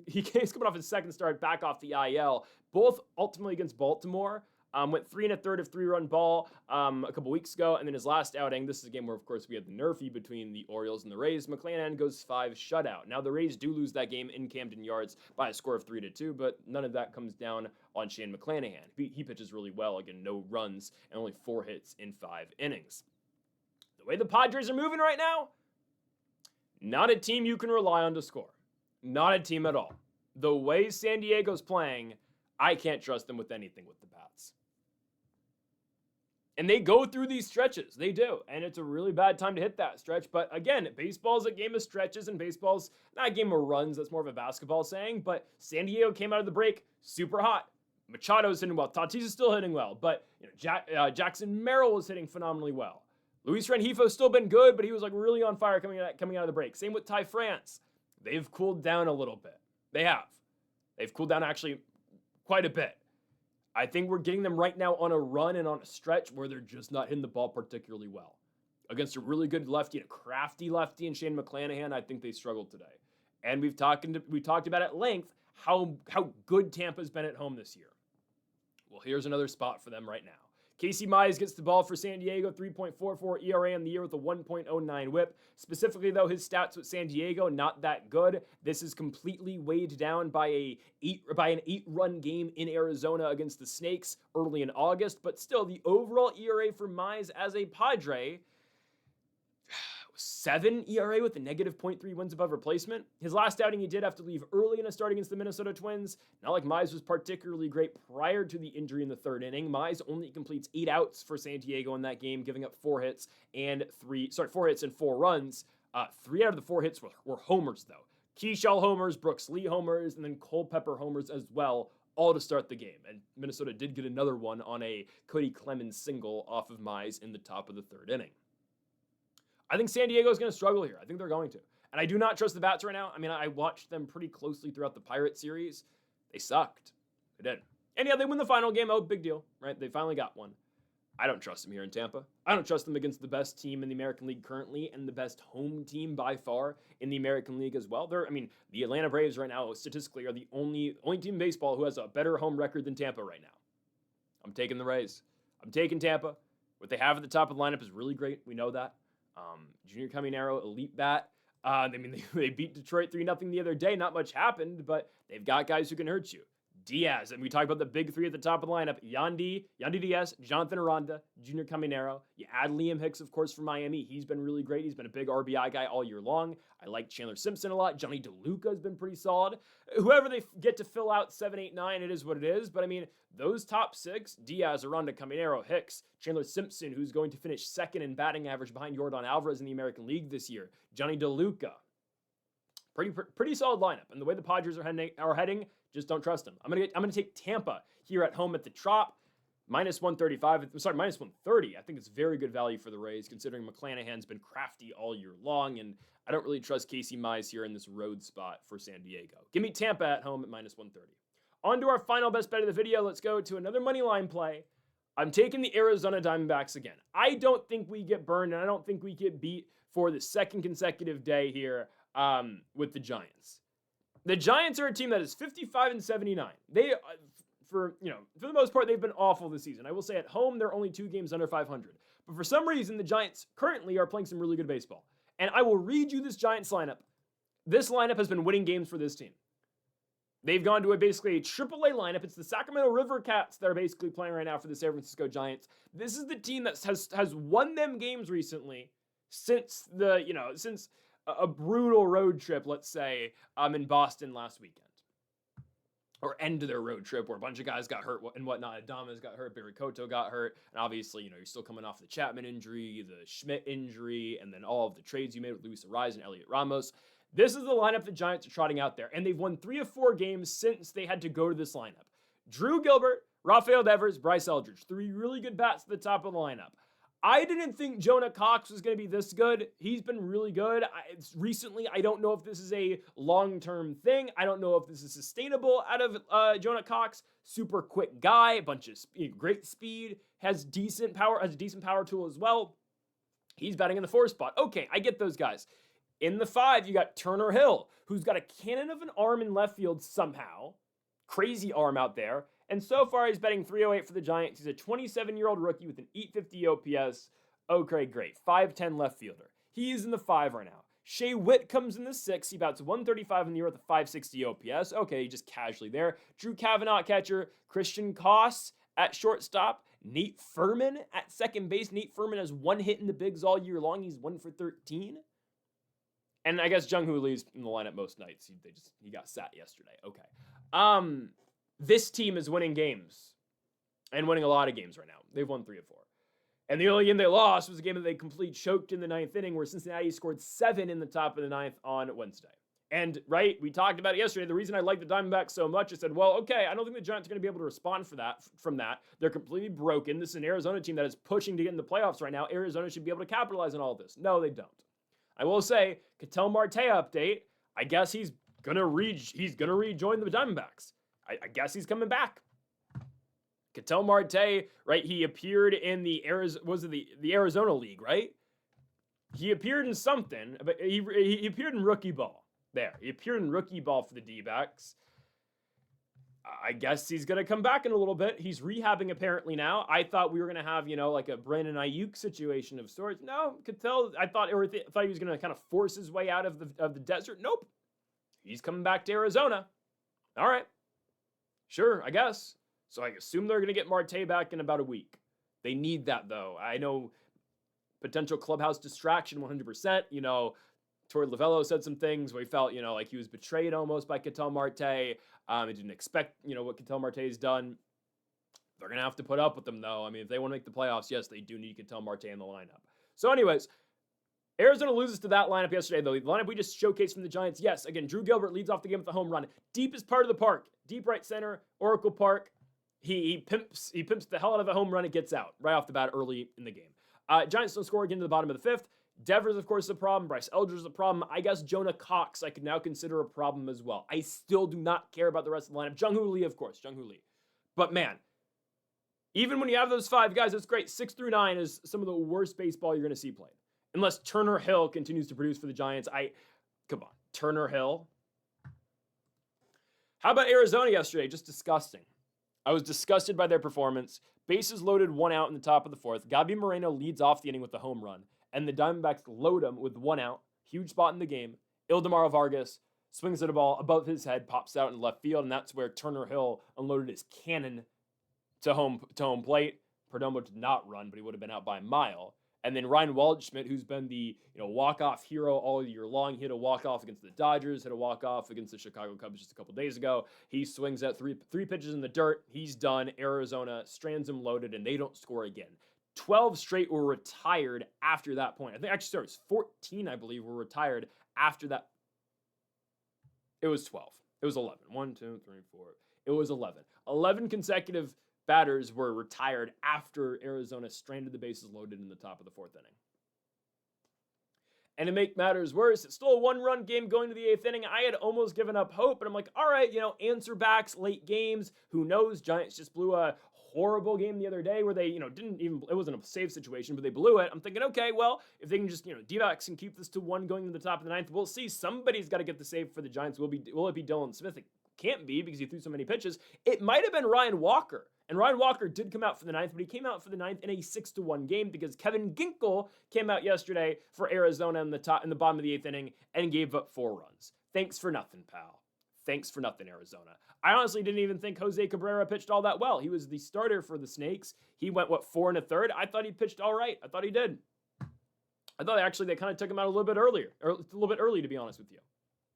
He's coming off his second start back off the IL, both ultimately against Baltimore. Went 3 1/3 of 3-run ball a couple weeks ago, and then his last outing, this is a game where, of course, we had the Nrfi between the Orioles and the Rays. McClanahan goes 5 shutout. Now, the Rays do lose that game in Camden Yards by a score of 3-2, but none of that comes down on Shane McClanahan. He pitches really well. Again, no runs and only 4 hits in 5 innings. The way the Padres are moving right now, not a team you can rely on to score. Not a team at all. The way San Diego's playing, I can't trust them with anything with the bats. And they go through these stretches. They do. And it's a really bad time to hit that stretch. But again, baseball's a game of stretches, and baseball's not a game of runs. That's more of a basketball saying. But San Diego came out of the break super hot. Machado's hitting well. Tatis is still hitting well. But Jackson Merrill was hitting phenomenally well. Luis Rengifo's still been good, but he was really on fire coming out of the break. Same with Ty France. They've cooled down a little bit. They have. They've cooled down actually quite a bit. I think we're getting them right now on a run and on a stretch where they're just not hitting the ball particularly well. Against a really good lefty and a crafty lefty in Shane McClanahan, I think they struggled today. And we talked about at length how good Tampa's been at home this year. Well, here's another spot for them right now. Casey Mize gets the ball for San Diego, 3.44 ERA in the year with a 1.09 whip. Specifically, though, his stats with San Diego, not that good. This is completely weighed down by an 8-run game in Arizona against the Snakes early in August. But still, the overall ERA for Mize as a Padre, 7 ERA with a negative 0.3 wins above replacement. His last outing, he did have to leave early in a start against the Minnesota Twins. Not like Mize was particularly great prior to the injury in the third inning. Mize only completes 8 outs for San Diego in that game, giving up 4 hits and 4 runs. 3 out of the 4 hits were homers, though. Keyshaw homers, Brooks Lee homers, and then Culpepper homers as well, all to start the game. And Minnesota did get another one on a Cody Clemens single off of Mize in the top of the third inning. I think San Diego is going to struggle here. I think they're going to. And I do not trust the bats right now. I mean, I watched them pretty closely throughout the Pirates series. They sucked. They did. And yeah, they win the final game. Oh, big deal, right? They finally got one. I don't trust them here in Tampa. I don't trust them against the best team in the American League currently and the best home team by far in the American League as well. The Atlanta Braves right now statistically are the only team in baseball who has a better home record than Tampa right now. I'm taking the Rays. I'm taking Tampa. What they have at the top of the lineup is really great. We know that. Junior Caminero, elite bat. They beat Detroit 3-0 the other day. Not much happened, but they've got guys who can hurt you. Diaz, and we talked about the big 3 at the top of the lineup. Yandy Diaz, Jonathan Aranda, Junior Caminero. You add Liam Hicks, of course, from Miami. He's been really great. He's been a big RBI guy all year long. I like Chandler Simpson a lot. Johnny DeLuca has been pretty solid. Whoever they get to fill out 7, 8, 9, it is what it is. But, those top 6, Diaz, Aranda, Caminero, Hicks, Chandler Simpson, who's going to finish second in batting average behind Yordan Alvarez in the American League this year. Johnny DeLuca. Pretty solid lineup. And the way the Padres are heading, just don't trust them. I'm gonna take Tampa here at home at the Trop, minus 135. Minus 130. I think it's very good value for the Rays, considering McClanahan's been crafty all year long, and I don't really trust Casey Mize here in this road spot for San Diego. Give me Tampa at home at minus 130. On to our final best bet of the video. Let's go to another money line play. I'm taking the Arizona Diamondbacks again. I don't think we get burned, and I don't think we get beat for the second consecutive day here with the Giants. The Giants are a team that is 55-79. They, for the most part, they've been awful this season. I will say at home, they're only 2 games under 500. But for some reason, the Giants currently are playing some really good baseball. And I will read you this Giants lineup. This lineup has been winning games for this team. They've gone to basically a AAA lineup. It's the Sacramento River Cats that are basically playing right now for the San Francisco Giants. This is the team that has won them games recently since a brutal road trip, let's say, in Boston last weekend. Or end of their road trip where a bunch of guys got hurt and whatnot. Adames got hurt, Barry Cotto got hurt, and obviously, you're still coming off the Chapman injury, the Schmidt injury, and then all of the trades you made with Luis Arraez and Elliot Ramos. This is the lineup the Giants are trotting out there, and they've won 3 of 4 games since they had to go to this lineup. Drew Gilbert, Rafael Devers, Bryce Eldridge, 3 really good bats at the top of the lineup. I didn't think Jonah Cox was going to be this good. He's been really good. Recently, I don't know if this is a long-term thing. I don't know if this is sustainable out of Jonah Cox. Super quick guy, a bunch of great speed, has decent power, has a decent power tool as well. He's batting in the 4 spot. Okay, I get those guys. In the 5, you got Turner Hill, who's got a cannon of an arm in left field somehow. Crazy arm out there. And so far, he's batting .308 for the Giants. He's a 27-year-old rookie with an .850 OPS. Okay, great. 5'10 left fielder. He's in the 5 right now. Shea Witt comes in the 6. He bats 135 in the year with a .560 OPS. Okay, just casually there. Drew Cavanaugh catcher. Christian Koss at shortstop. Nate Furman at second base. Nate Furman has 1 hit in the bigs all year long. He's 1 for 13. And I guess Jung Hoo Lee's in the lineup most nights. He got sat yesterday. Okay. This team is winning games and winning a lot of games right now. They've won 3 of 4. And the only game they lost was a game that they completely choked in the 9th inning where Cincinnati scored 7 in the top of the 9th on Wednesday. And, right, we talked about it yesterday. The reason I like the Diamondbacks so much, I said, well, okay, I don't think the Giants are going to be able to respond from that. They're completely broken. This is an Arizona team that is pushing to get in the playoffs right now. Arizona should be able to capitalize on all of this. No, they don't. I will say, Ketel Marte update. I guess he's he's gonna rejoin the Diamondbacks. I guess he's coming back. Ketel Marte, right? He appeared in the Arizona League, right? He appeared in something, but he appeared in rookie ball. There, he appeared in rookie ball for the D-backs. I guess he's going to come back in a little bit. He's rehabbing apparently now. I thought we were going to have, like a Brandon Ayuk situation of sorts. No, Ketel, I thought he was going to kind of force his way out of the desert. Nope. He's coming back to Arizona. All right. Sure, I guess. So I assume they're going to get Marte back in about a week. They need that, though. I know potential clubhouse distraction 100%. Torey Lovello said some things where he felt, like he was betrayed almost by Ketel Marte. He didn't expect, what Ketel Marte's done. They're going to have to put up with them, though. I mean, if they want to make the playoffs, yes, they do need Ketel Marte in the lineup. So anyways, Arizona loses to that lineup yesterday, though. The lineup we just showcased from the Giants, yes, again, Drew Gilbert leads off the game with a home run. Deepest part of the park, deep right center, Oracle Park. He pimps the hell out of a home run. It gets out right off the bat early in the game. Giants don't score again to the bottom of the fifth. Devers, of course, is a problem. Bryce Elder is a problem. I guess Jonah Cox I could now consider a problem as well. I still do not care about the rest of the lineup. Jung-Hoo Lee, of course. Jung-Hoo Lee. But, man, even when you have those five guys, that's great. 6 through 9 is some of the worst baseball you're going to see played. Unless Turner Hill continues to produce for the Giants. Come on. Turner Hill. How about Arizona yesterday? Just disgusting. I was disgusted by their performance. Bases loaded, 1 out in the top of the fourth. Gabi Moreno leads off the inning with the home run. And the Diamondbacks load him with 1 out. Huge spot in the game. Ildemaro Vargas swings at a ball above his head, pops out in left field, and that's where Turner Hill unloaded his cannon to home plate. Perdomo did not run, but he would have been out by a mile. And then Ryan Waldschmidt, who's been the walk-off hero all year long, hit a walk-off against the Dodgers, hit a walk-off against the Chicago Cubs just a couple days ago. He swings at three pitches in the dirt. He's done. Arizona strands him loaded, and they don't score again. 12 straight were retired after that point. I think actually, sorry, it was 14, I believe, were retired after that. It was 12. It was 11. 1, 2, 3, 4. It was 11. 11 consecutive batters were retired after Arizona stranded the bases loaded in the top of the fourth inning. And to make matters worse, it's still a 1-run game going to the 8th inning. I had almost given up hope, but I'm like, all right, answer backs, late games. Who knows? Giants just blew a horrible game the other day where they, it wasn't a save situation, but they blew it. I'm thinking, okay, well, if they can just, D-backs can keep this to 1 going to the top of the 9th, we'll see. Somebody's got to get the save for the Giants. Will it be Dylan Smith? It can't be because he threw so many pitches. It might have been Ryan Walker. And Ryan Walker did come out for the 9th, but he came out for the 9th in a 6-1 game because Kevin Ginkel came out yesterday for Arizona in the bottom of the 8th inning and gave up 4 runs. Thanks for nothing, pal. Thanks for nothing, Arizona. I honestly didn't even think Jose Cabrera pitched all that well. He was the starter for the Snakes. He went, 4 1/3? I thought he pitched all right. I thought he did. I thought actually they kind of took him out a little bit early, to be honest with you.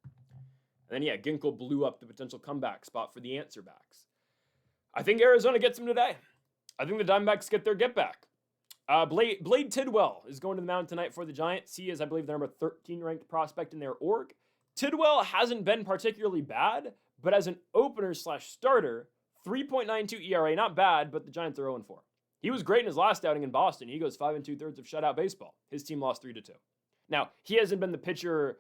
And then, yeah, Ginkel blew up the potential comeback spot for the answer backs. I think Arizona gets him today. I think the Diamondbacks get their get back. Blade Tidwell is going to the mound tonight for the Giants. He is, I believe, the number 13 ranked prospect in their org. Tidwell hasn't been particularly bad, but as an opener/starter, 3.92 ERA, not bad, but the Giants are 0-4. He was great in his last outing in Boston. He goes 5 2/3 of shutout baseball. His team lost 3-2. Now, he hasn't been the pitcher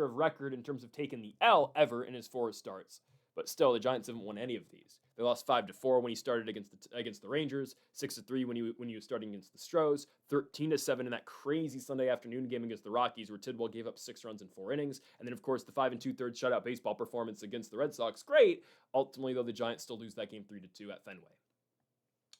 of record in terms of taking the L ever in his 4 starts. But still, the Giants haven't won any of these. They lost 5-4 when he started against the Rangers, 6-3 when he was starting against the Stros, 13-7 in that crazy Sunday afternoon game against the Rockies where Tidwell gave up 6 runs in 4 innings, and then of course the 5 2/3 shutout baseball performance against the Red Sox. Great. Ultimately, though, the Giants still lose that game 3-2 at Fenway.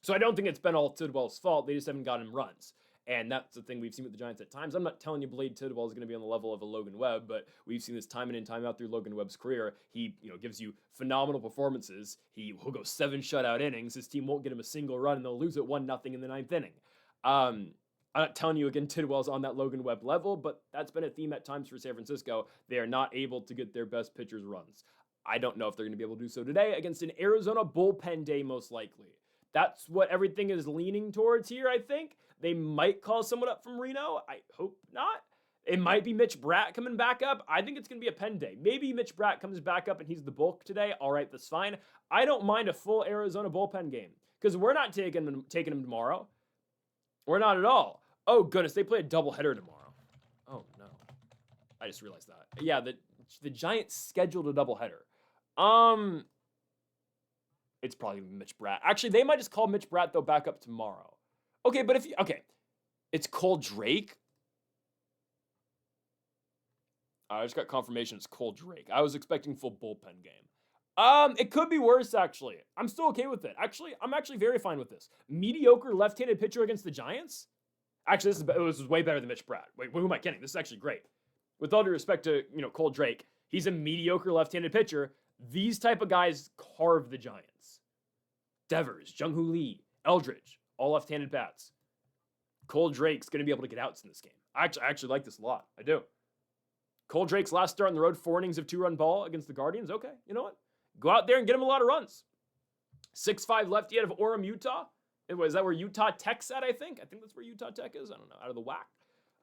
So I don't think it's been all Tidwell's fault. They just haven't gotten him runs. And that's the thing we've seen with the Giants at times. I'm not telling you Blade Tidwell is going to be on the level of a Logan Webb, but we've seen this time in and time out through Logan Webb's career. He, gives you phenomenal performances. He'll go 7 shutout innings. His team won't get him a single run, and they'll lose it 1-0 in the 9th inning. I'm not telling you, again, Tidwell's on that Logan Webb level, but that's been a theme at times for San Francisco. They are not able to get their best pitchers runs. I don't know if they're going to be able to do so today against an Arizona bullpen day, most likely. That's what everything is leaning towards here, I think. They might call someone up from Reno. I hope not. It might be Mitch Bratt coming back up. I think it's going to be a pen day. Maybe Mitch Bratt comes back up and he's the bulk today. All right, that's fine. I don't mind a full Arizona bullpen game because we're not taking him tomorrow. We're not at all. Oh, goodness, they play a doubleheader tomorrow. Oh, no. I just realized that. Yeah, the The Giants scheduled a doubleheader. It's probably Mitch Bratt. Actually, they might just call Mitch Bratt, though, back up tomorrow. Okay, but okay. It's Cole Drake. I just got confirmation it's Cole Drake. I was expecting full bullpen game. It could be worse, actually. I'm still okay with it. Actually, I'm actually very fine with this. Mediocre left-handed pitcher against the Giants? Actually, this was way better than Mitch Bratt. Wait, who am I kidding? This is actually great. With all due respect to, Cole Drake, he's a mediocre left-handed pitcher. These type of guys carve the Giants. Devers, Jung-Hoo Lee, Eldridge, all left-handed bats. Cole Drake's going to be able to get outs in this game. I actually like this a lot. I do. Cole Drake's last start on the road, 4 innings of 2-run ball against the Guardians. Okay, you know what? Go out there and get him a lot of runs. 6'5" lefty out of Orem, Utah. Is that where Utah Tech's at, I think? I think that's where Utah Tech is. I don't know. Out of the whack.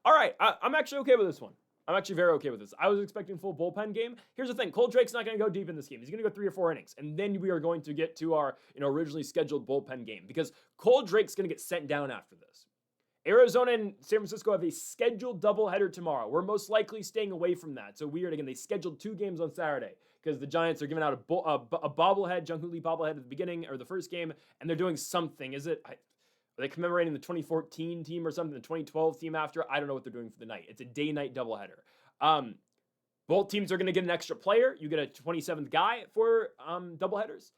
All right, I'm actually okay with this one. I'm actually very okay with this. I was expecting full bullpen game. Here's the thing. Cole Drake's not going to go deep in this game. He's going to go 3 or 4 innings. And then we are going to get to our originally scheduled bullpen game because Cole Drake's going to get sent down after this. Arizona and San Francisco have a scheduled doubleheader tomorrow. We're most likely staying away from that. So weird. Again, they scheduled 2 games on Saturday because the Giants are giving out a bobblehead, Jung-Hoo Lee bobblehead at the beginning or the first game, and they're doing something. Are they commemorating the 2014 team or something, the 2012 team after? I don't know what they're doing for the night. It's a day-night doubleheader. Both teams are going to get an extra player. You get a 27th guy for doubleheaders.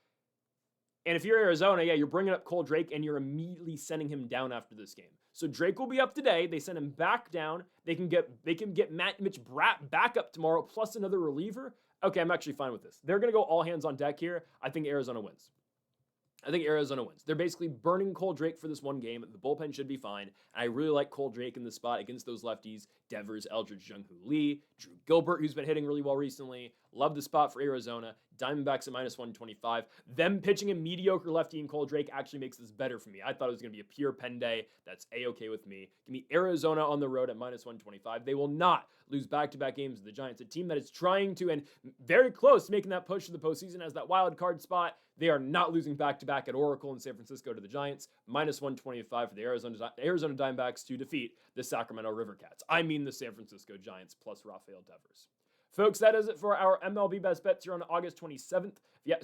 And if you're Arizona, yeah, you're bringing up Cole Drake and you're immediately sending him down after this game. So Drake will be up today. They send him back down. They can get Mitch Bratt back up tomorrow plus another reliever. Okay, I'm actually fine with this. They're going to go all hands on deck here. I think Arizona wins. They're basically burning Cole Drake for this one game. The bullpen should be fine. And I really like Cole Drake in this spot against those lefties. Devers, Eldridge, Jung-Hoo Lee, Drew Gilbert, who's been hitting really well recently. Love the spot for Arizona. Diamondbacks at -125. Them pitching a mediocre lefty in Cole Drake actually makes this better for me. I thought it was going to be a pure pen day. That's A-okay with me. Give me Arizona on the road at -125. They will not lose back-to-back games to the Giants, a team that is trying to and very close to making that push to the postseason as that wild card spot. They are not losing back-to-back at Oracle in San Francisco to the Giants. -125 for the Arizona Diamondbacks to defeat the Sacramento River Cats. I mean the San Francisco Giants plus Rafael Devers. Folks, that is it for our MLB Best Bets here on August 27th.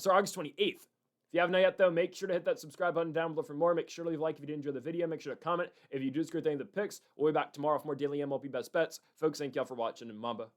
August 28th. If you haven't yet, though, make sure to hit that subscribe button down below for more. Make sure to leave a like if you did enjoy the video. Make sure to comment if you do screw thing the picks. We'll be back tomorrow for more daily MLB Best Bets. Folks, thank y'all for watching, and Mamba